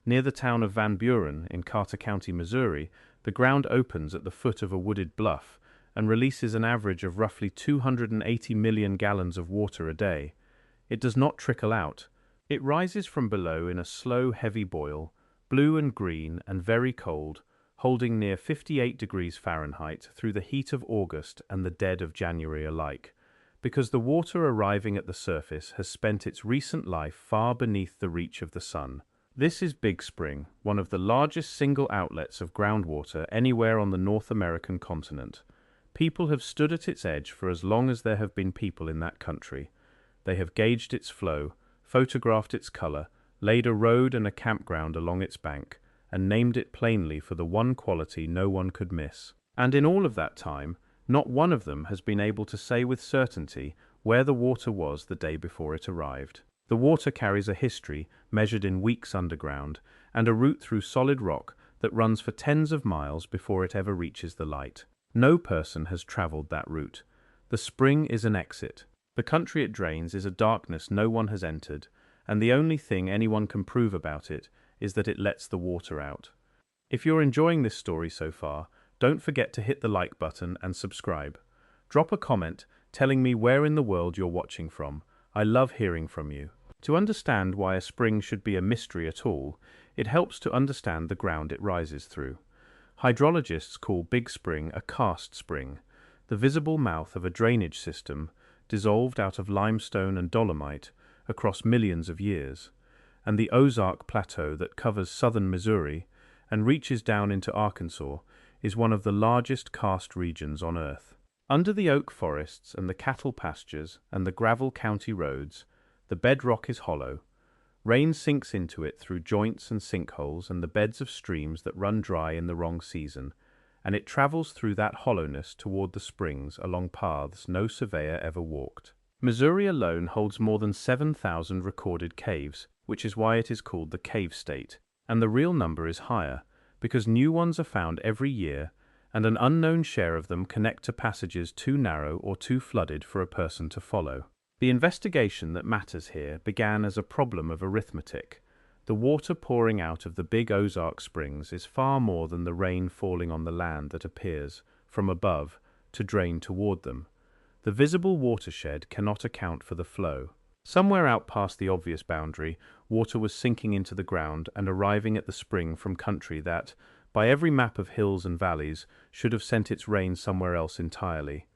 Near the town of Van Buren in Carter County, Missouri, the ground opens at the foot of a wooded bluff and releases an average of roughly 280 million gallons of water a day. It does not trickle out. It rises from below in a slow, heavy boil, blue and green and very cold, holding near 58 degrees Fahrenheit through the heat of August and the dead of January alike, because the water arriving at the surface has spent its recent life far beneath the reach of the sun. This is Big Spring, one of the largest single outlets of groundwater anywhere on the North American continent. People have stood at its edge for as long as there have been people in that country. They have gauged its flow, photographed its color, laid a road and a campground along its bank, and named it plainly for the one quality no one could miss. And in all of that time, not one of them has been able to say with certainty where the water was the day before it arrived. The water carries a history measured in weeks underground and a route through solid rock that runs for tens of miles before it ever reaches the light. No person has traveled that route. The spring is an exit. The country it drains is a darkness no one has entered, and the only thing anyone can prove about it is that it lets the water out. If you're enjoying this story so far, don't forget to hit the like button and subscribe. Drop a comment telling me where in the world you're watching from. I love hearing from you. To understand why a spring should be a mystery at all, it helps to understand the ground it rises through. Hydrologists call Big Spring a karst spring, the visible mouth of a drainage system dissolved out of limestone and dolomite across millions of years, and the Ozark Plateau that covers southern Missouri and reaches down into Arkansas is one of the largest karst regions on Earth. Under the oak forests and the cattle pastures and the gravel county roads, the bedrock is hollow. Rain sinks into it through joints and sinkholes and the beds of streams that run dry in the wrong season, and it travels through that hollowness toward the springs along paths no surveyor ever walked. Missouri alone holds more than 7,000 recorded caves, which is why it is called the cave state, and the real number is higher, because new ones are found every year, and an unknown share of them connect to passages too narrow or too flooded for a person to follow. The investigation that matters here began as a problem of arithmetic. The water pouring out of the big Ozark springs is far more than the rain falling on the land that appears, from above, to drain toward them. The visible watershed cannot account for the flow. Somewhere out past the obvious boundary, water was sinking into the ground and arriving at the spring from country that, by every map of hills and valleys, should have sent its rain somewhere else entirely.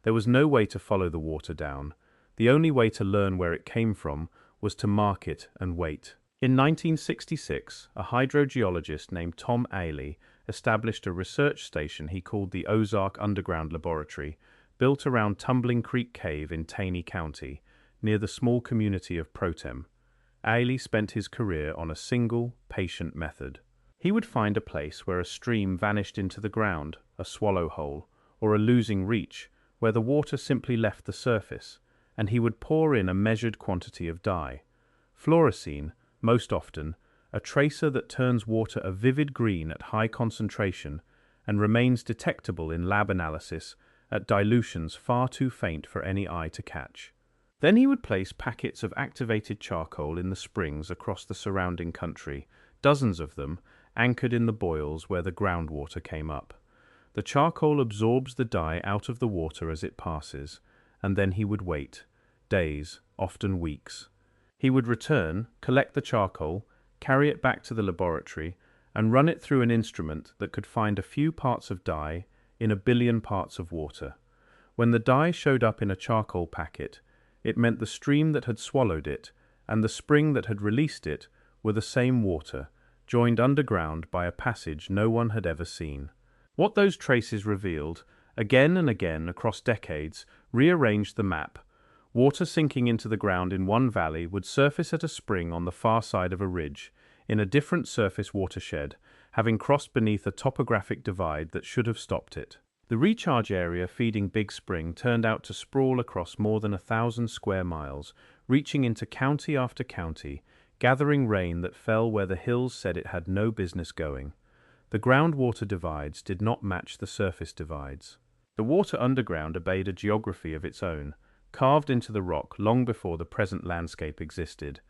There was no way to follow the water down. The only way to learn where it came from was to mark it and wait. In 1966, a hydrogeologist named Tom Aley established a research station he called the Ozark Underground Laboratory, built around Tumbling Creek Cave in Taney County, near the small community of Protem. Aley spent his career on a single, patient method. He would find a place where a stream vanished into the ground, a swallow hole, or a losing reach, where the water simply left the surface, and he would pour in a measured quantity of dye. Fluorescein, most often, a tracer that turns water a vivid green at high concentration and remains detectable in lab analysis at dilutions far too faint for any eye to catch. Then he would place packets of activated charcoal in the springs across the surrounding country, dozens of them, anchored in the boils where the groundwater came up. The charcoal absorbs the dye out of the water as it passes, and then he would wait, days, often weeks. He would return, collect the charcoal, carry it back to the laboratory, and run it through an instrument that could find a few parts of dye in a billion parts of water. When the dye showed up in a charcoal packet, it meant the stream that had swallowed it and the spring that had released it were the same water, joined underground by a passage no one had ever seen. What those traces revealed, again and again across decades, rearranged the map. Water sinking into the ground in one valley would surface at a spring on the far side of a ridge, in a different surface watershed, having crossed beneath a topographic divide that should have stopped it. The recharge area feeding Big Spring turned out to sprawl across more than 1,000 square miles, reaching into county after county, gathering rain that fell where the hills said it had no business going. The groundwater divides did not match the surface divides. The water underground obeyed a geography of its own, carved into the rock long before the present landscape existed,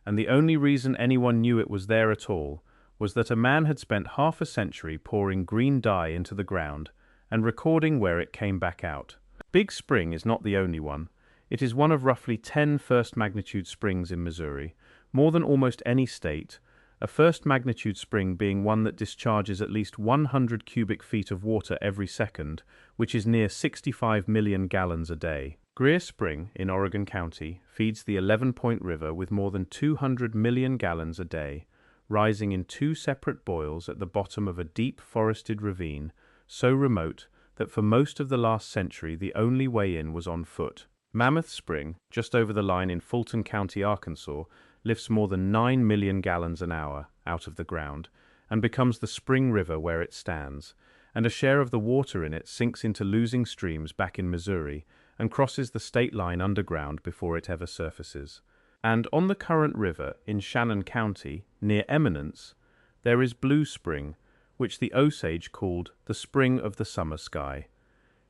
and the only reason anyone knew it was there at all was that a man had spent half a century pouring green dye into the ground and recording where it came back out. Big Spring is not the only one. It is one of roughly 10 first-magnitude springs in Missouri, more than almost any state, a first-magnitude spring being one that discharges at least 100 cubic feet of water every second, which is near 65 million gallons a day. Greer Spring, in Oregon County, feeds the 11-Point River with more than 200 million gallons a day, rising in two separate boils at the bottom of a deep forested ravine, so remote that for most of the last century the only way in was on foot. Mammoth Spring, just over the line in Fulton County, Arkansas, lifts more than 9 million gallons an hour out of the ground and becomes the spring river where it stands, and a share of the water in it sinks into losing streams back in Missouri and crosses the state line underground before it ever surfaces. And on the current river in Shannon County, near Eminence, there is Blue Spring, which the Osage called the Spring of the Summer Sky.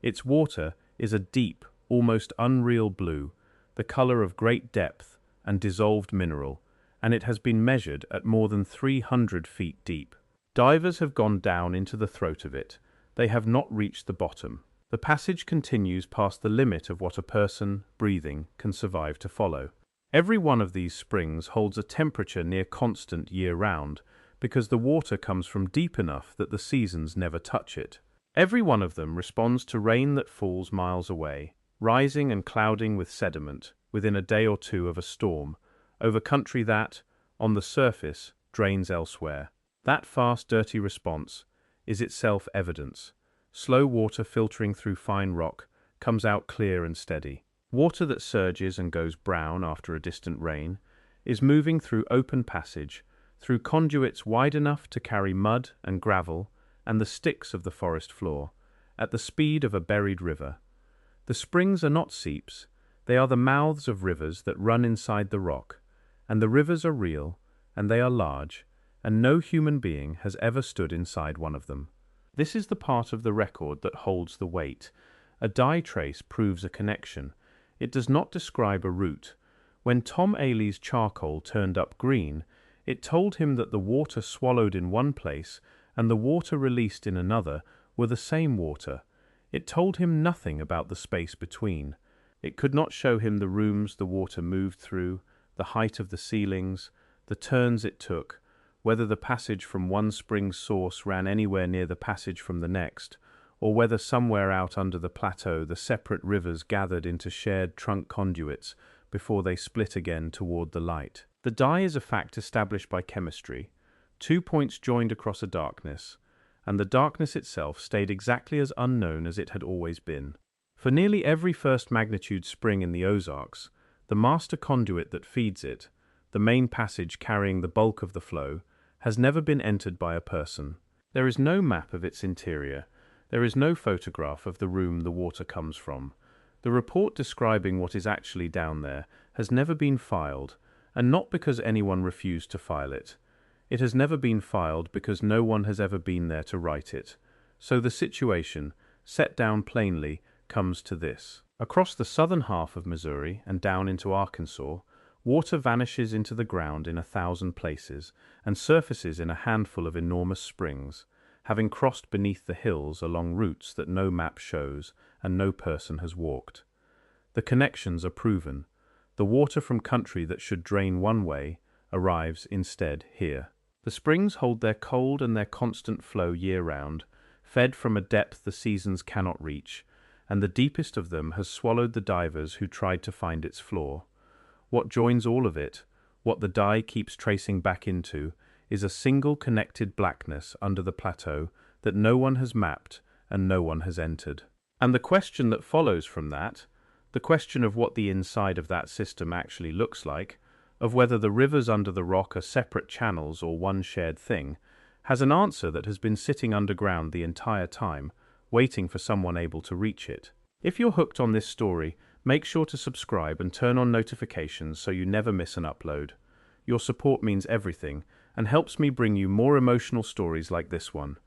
Its water is a deep, almost unreal blue, the color of great depth and dissolved mineral, and it has been measured at more than 300 feet deep. Divers have gone down into the throat of it. They have not reached the bottom. The passage continues past the limit of what a person, breathing, can survive to follow. Every one of these springs holds a temperature near constant year-round, because the water comes from deep enough that the seasons never touch it. Every one of them responds to rain that falls miles away, rising and clouding with sediment within a day or two of a storm, over country that, on the surface, drains elsewhere. That fast, dirty response is itself evidence. Slow water filtering through fine rock comes out clear and steady. Water that surges and goes brown after a distant rain is moving through open passage, through conduits wide enough to carry mud and gravel and the sticks of the forest floor, at the speed of a buried river. The springs are not seeps, they are the mouths of rivers that run inside the rock, and the rivers are real, and they are large, and no human being has ever stood inside one of them. This is the part of the record that holds the weight. A dye trace proves a connection. It does not describe a route. When Tom Aley's charcoal turned up green, it told him that the water swallowed in one place and the water released in another were the same water. It told him nothing about the space between. It could not show him the rooms the water moved through, the height of the ceilings, the turns it took, whether the passage from one spring's source ran anywhere near the passage from the next, or whether somewhere out under the plateau the separate rivers gathered into shared trunk conduits before they split again toward the light. The dye is a fact established by chemistry. 2 points joined across a darkness, and the darkness itself stayed exactly as unknown as it had always been. For nearly every first-magnitude spring in the Ozarks, the master conduit that feeds it, the main passage carrying the bulk of the flow, has never been entered by a person. There is no map of its interior. There is no photograph of the room the water comes from. The report describing what is actually down there has never been filed, and not because anyone refused to file it. It has never been filed because no one has ever been there to write it. So the situation, set down plainly, comes to this. Across the southern half of Missouri and down into Arkansas, water vanishes into the ground in 1,000 places and surfaces in a handful of enormous springs, having crossed beneath the hills along routes that no map shows and no person has walked. The connections are proven. The water from country that should drain one way arrives instead here. The springs hold their cold and their constant flow year-round, fed from a depth the seasons cannot reach, and the deepest of them has swallowed the divers who tried to find its floor. What joins all of it, what the dye keeps tracing back into, is a single connected blackness under the plateau that no one has mapped and no one has entered. And the question that follows from that, the question of what the inside of that system actually looks like, of whether the rivers under the rock are separate channels or one shared thing, has an answer that has been sitting underground the entire time, waiting for someone able to reach it. If you're hooked on this story, make sure to subscribe and turn on notifications so you never miss an upload. Your support means everything and helps me bring you more emotional stories like this one.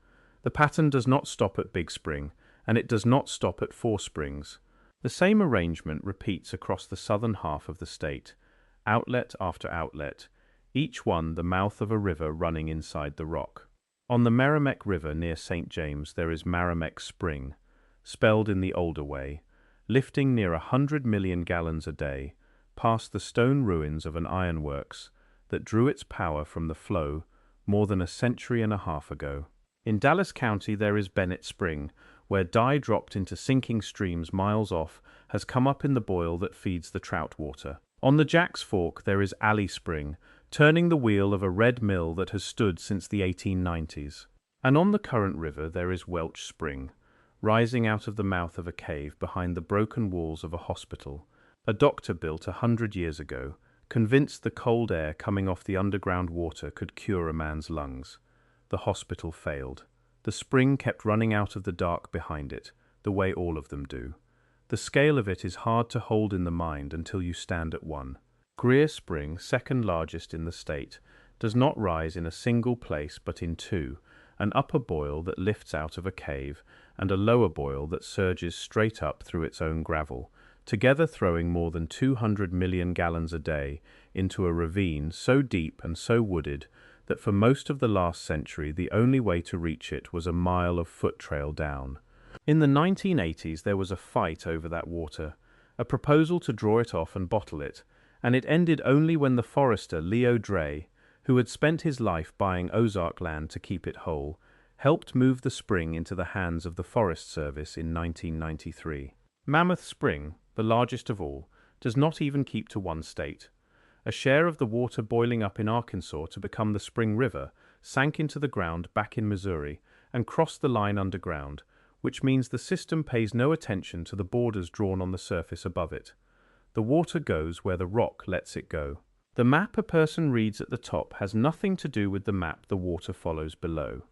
The pattern does not stop at Big Spring, and it does not stop at Four Springs. The same arrangement repeats across the southern half of the state, outlet after outlet, each one the mouth of a river running inside the rock. On the Merrimack River near St. James there is Merrimack Spring, spelled in the older way, lifting near 100 million gallons a day, past the stone ruins of an ironworks that drew its power from the flow more than a century and a half ago. In Dallas County there is Bennett Spring, where dye dropped into sinking streams miles off has come up in the boil that feeds the trout water. On the Jack's Fork there is Alley Spring, turning the wheel of a red mill that has stood since the 1890s. And on the Current River there is Welch Spring, rising out of the mouth of a cave behind the broken walls of a hospital. A doctor built 100 years ago, convinced the cold air coming off the underground water could cure a man's lungs. The hospital failed. The spring kept running out of the dark behind it, the way all of them do. The scale of it is hard to hold in the mind until you stand at one. Greer Spring, second largest in the state, does not rise in a single place but in two, an upper boil that lifts out of a cave and a lower boil that surges straight up through its own gravel, together throwing more than 200 million gallons a day into a ravine so deep and so wooded that for most of the last century the only way to reach it was a mile of foot trail down. In the 1980s there was a fight over that water, a proposal to draw it off and bottle it, and it ended only when the forester Leo Dre, who had spent his life buying Ozark land to keep it whole, helped move the spring into the hands of the Forest Service in 1993. Mammoth Spring, the largest of all, does not even keep to one state. A share of the water boiling up in Arkansas to become the Spring River sank into the ground back in Missouri and crossed the line underground, which means the system pays no attention to the borders drawn on the surface above it. The water goes where the rock lets it go. The map a person reads at the top has nothing to do with the map the water follows below.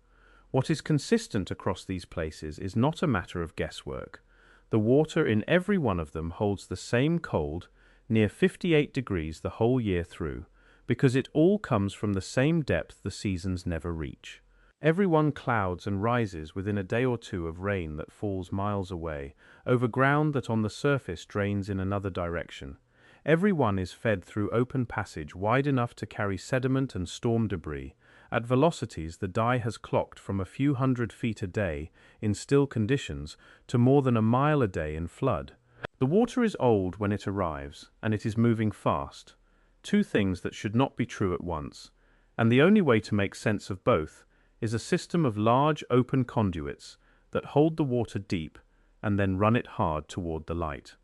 What is consistent across these places is not a matter of guesswork. The water in every one of them holds the same cold, near 58 degrees the whole year through, because it all comes from the same depth the seasons never reach. Every one clouds and rises within a day or two of rain that falls miles away, over ground that on the surface drains in another direction. Every one is fed through open passage wide enough to carry sediment and storm debris, at velocities the dye has clocked from a few 100 feet a day in still conditions to more than a mile a day in flood. The water is old when it arrives, and it is moving fast. Two things that should not be true at once, and the only way to make sense of both is a system of large open conduits that hold the water deep and then run it hard toward the light.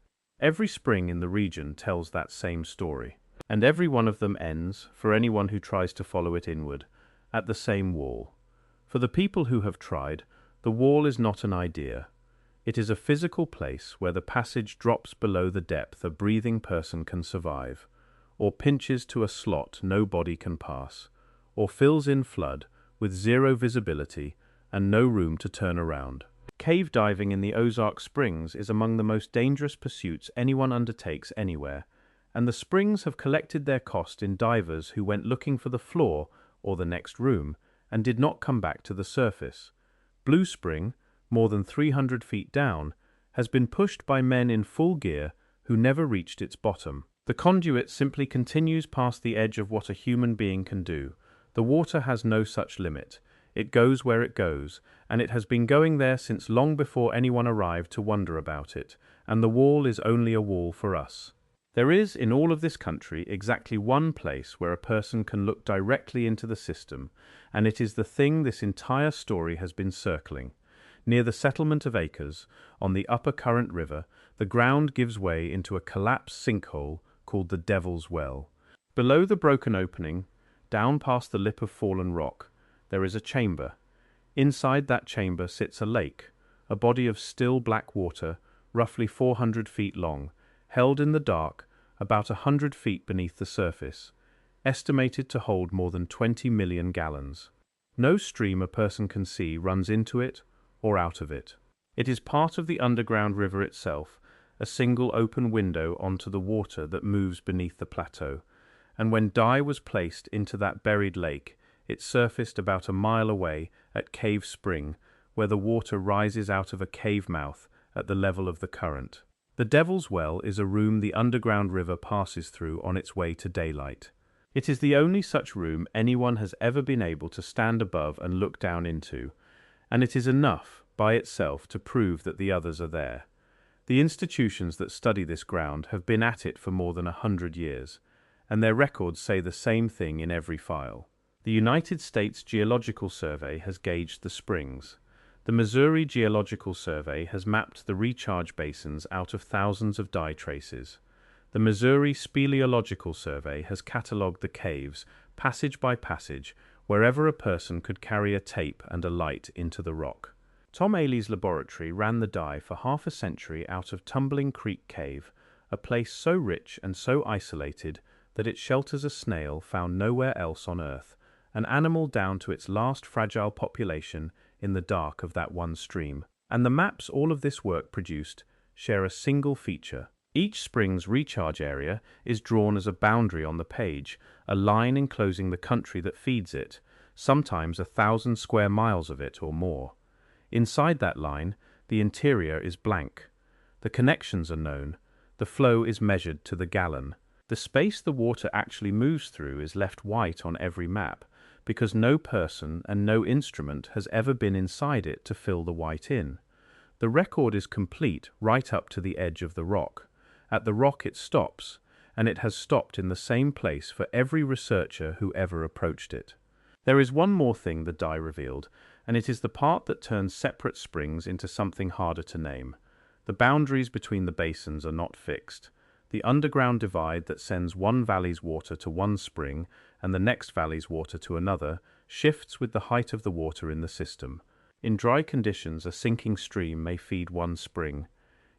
Every spring in the region tells that same story, and every one of them ends, for anyone who tries to follow it inward, at the same wall. For the people who have tried, the wall is not an idea. It is a physical place where the passage drops below the depth a breathing person can survive, or pinches to a slot no body can pass, or fills in flood with zero visibility and no room to turn around. Cave diving in the Ozark Springs is among the most dangerous pursuits anyone undertakes anywhere, and the springs have collected their cost in divers who went looking for the floor or the next room and did not come back to the surface. Blue Spring, more than 300 feet down, has been pushed by men in full gear who never reached its bottom. The conduit simply continues past the edge of what a human being can do. The water has no such limit. It goes where it goes, and it has been going there since long before anyone arrived to wonder about it, and the wall is only a wall for us. There is, in all of this country, exactly one place where a person can look directly into the system, and it is the thing this entire story has been circling. Near the settlement of Acres, on the upper Current River, the ground gives way into a collapsed sinkhole called the Devil's Well. Below the broken opening, down past the lip of fallen rock, there is a chamber. Inside that chamber sits a lake, a body of still black water, roughly 400 feet long, held in the dark, about 100 feet beneath the surface, estimated to hold more than 20 million gallons. No stream a person can see runs into it or out of it. It is part of the underground river itself, a single open window onto the water that moves beneath the plateau, and when dye was placed into that buried lake, it surfaced about a mile away at Cave Spring, where the water rises out of a cave mouth at the level of the current. The Devil's Well is a room the underground river passes through on its way to daylight. It is the only such room anyone has ever been able to stand above and look down into, and it is enough, by itself, to prove that the others are there. The institutions that study this ground have been at it for more than 100 years, and their records say the same thing in every file. The United States Geological Survey has gauged the springs. The Missouri Geological Survey has mapped the recharge basins out of thousands of dye traces. The Missouri Speleological Survey has catalogued the caves, passage by passage, wherever a person could carry a tape and a light into the rock. Tom Aley's laboratory ran the dye for half a century out of Tumbling Creek Cave, a place so rich and so isolated that it shelters a snail found nowhere else on Earth, an animal down to its last fragile population in the dark of that one stream. And the maps all of this work produced share a single feature. Each spring's recharge area is drawn as a boundary on the page, a line enclosing the country that feeds it, sometimes 1,000 square miles of it or more. Inside that line, the interior is blank. The connections are known. The flow is measured to the gallon. The space the water actually moves through is left white on every map, because no person and no instrument has ever been inside it to fill the white in. The record is complete right up to the edge of the rock. At the rock it stops, and it has stopped in the same place for every researcher who ever approached it. There is one more thing the dye revealed, and it is the part that turns separate springs into something harder to name. The boundaries between the basins are not fixed. The underground divide that sends one valley's water to one spring and the next valley's water to another shifts with the height of the water in the system. In dry conditions, a sinking stream may feed one spring.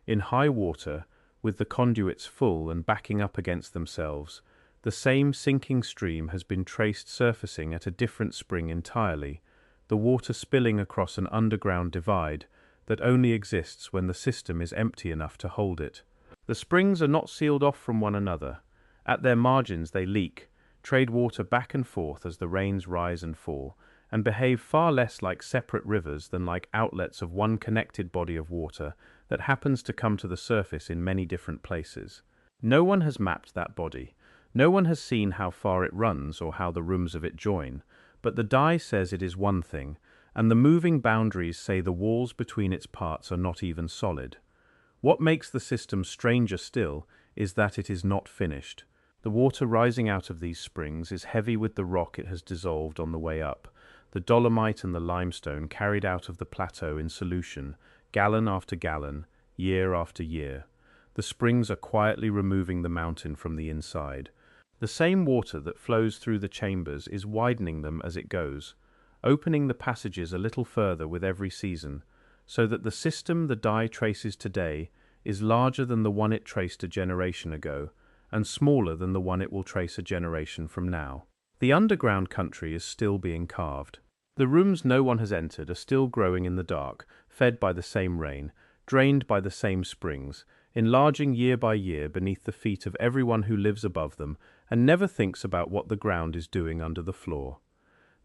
In high water, with the conduits full and backing up against themselves, the same sinking stream has been traced surfacing at a different spring entirely, the water spilling across an underground divide that only exists when the system is empty enough to hold it. The springs are not sealed off from one another. At their margins they leak, trade water back and forth as the rains rise and fall, and behave far less like separate rivers than like outlets of one connected body of water that happens to come to the surface in many different places. No one has mapped that body. No one has seen how far it runs or how the rooms of it join, but the dye says it is one thing, and the moving boundaries say the walls between its parts are not even solid. What makes the system stranger still is that it is not finished. The water rising out of these springs is heavy with the rock it has dissolved on the way up, the dolomite and the limestone carried out of the plateau in solution, gallon after gallon, year after year. The springs are quietly removing the mountain from the inside. The same water that flows through the chambers is widening them as it goes, opening the passages a little further with every season, so that the system the dye traces today is larger than the one it traced a generation ago, and smaller than the one it will trace a generation from now. The underground country is still being carved. The rooms no one has entered are still growing in the dark, fed by the same rain, drained by the same springs, enlarging year by year beneath the feet of everyone who lives above them and never thinks about what the ground is doing under the floor.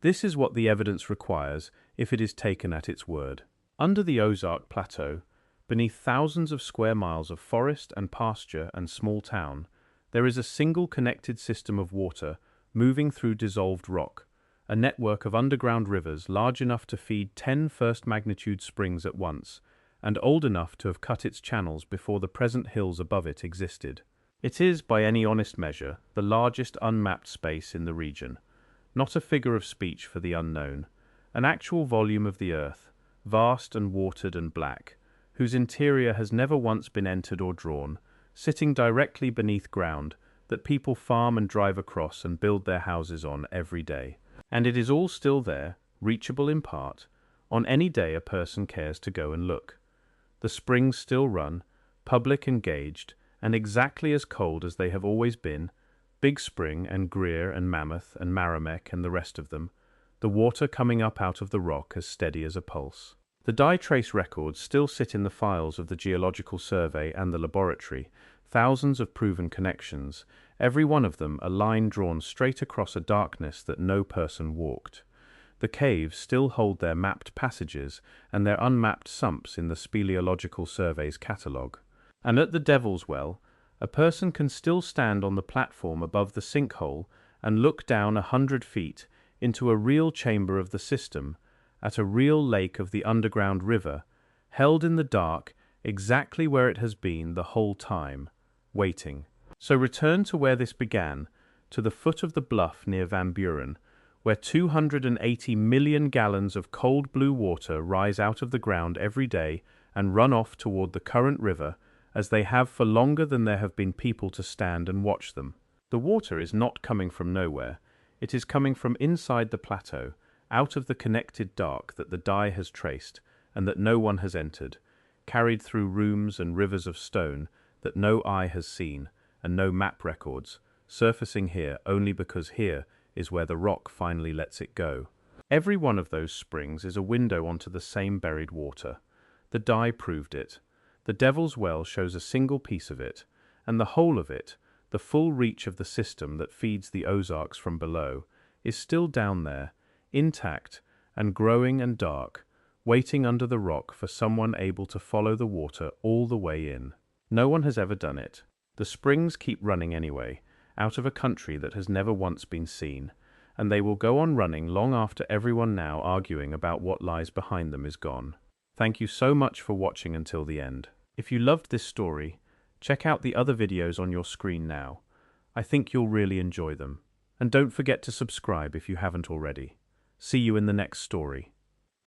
This is what the evidence requires if it is taken at its word. Under the Ozark Plateau, beneath thousands of square miles of forest and pasture and small town, there is a single connected system of water moving through dissolved rock, a network of underground rivers large enough to feed 10 first-magnitude springs at once, and old enough to have cut its channels before the present hills above it existed. It is, by any honest measure, the largest unmapped space in the region, not a figure of speech for the unknown, an actual volume of the earth, vast and watered and black, whose interior has never once been entered or drawn, sitting directly beneath ground that people farm and drive across and build their houses on every day. And it is all still there, reachable in part, on any day a person cares to go and look. The springs still run, public and gauged, and exactly as cold as they have always been, Big Spring and Greer and Mammoth and Maramec and the rest of them, the water coming up out of the rock as steady as a pulse. The dye trace records still sit in the files of the Geological Survey and the laboratory, thousands of proven connections, every one of them a line drawn straight across a darkness that no person walked. The caves still hold their mapped passages and their unmapped sumps in the Speleological Survey's catalogue. And at the Devil's Well, a person can still stand on the platform above the sinkhole and look down 100 feet into a real chamber of the system, at a real lake of the underground river, held in the dark exactly where it has been the whole time, waiting. So return to where this began, to the foot of the bluff near Van Buren, where 280 million gallons of cold blue water rise out of the ground every day and run off toward the current river, as they have for longer than there have been people to stand and watch them. The water is not coming from nowhere. It is coming from inside the plateau, out of the connected dark that the dye has traced and that no one has entered, carried through rooms and rivers of stone that no eye has seen and no map records, surfacing here only because here is where the rock finally lets it go. Every one of those springs is a window onto the same buried water. The dye proved it. The Devil's Well shows a single piece of it, and the whole of it, the full reach of the system that feeds the Ozarks from below, is still down there, intact and growing and dark, waiting under the rock for someone able to follow the water all the way in. No one has ever done it. The springs keep running anyway, out of a country that has never once been seen, and they will go on running long after everyone now arguing about what lies behind them is gone. Thank you so much for watching until the end. If you loved this story, check out the other videos on your screen now. I think you'll really enjoy them. And don't forget to subscribe if you haven't already. See you in the next story.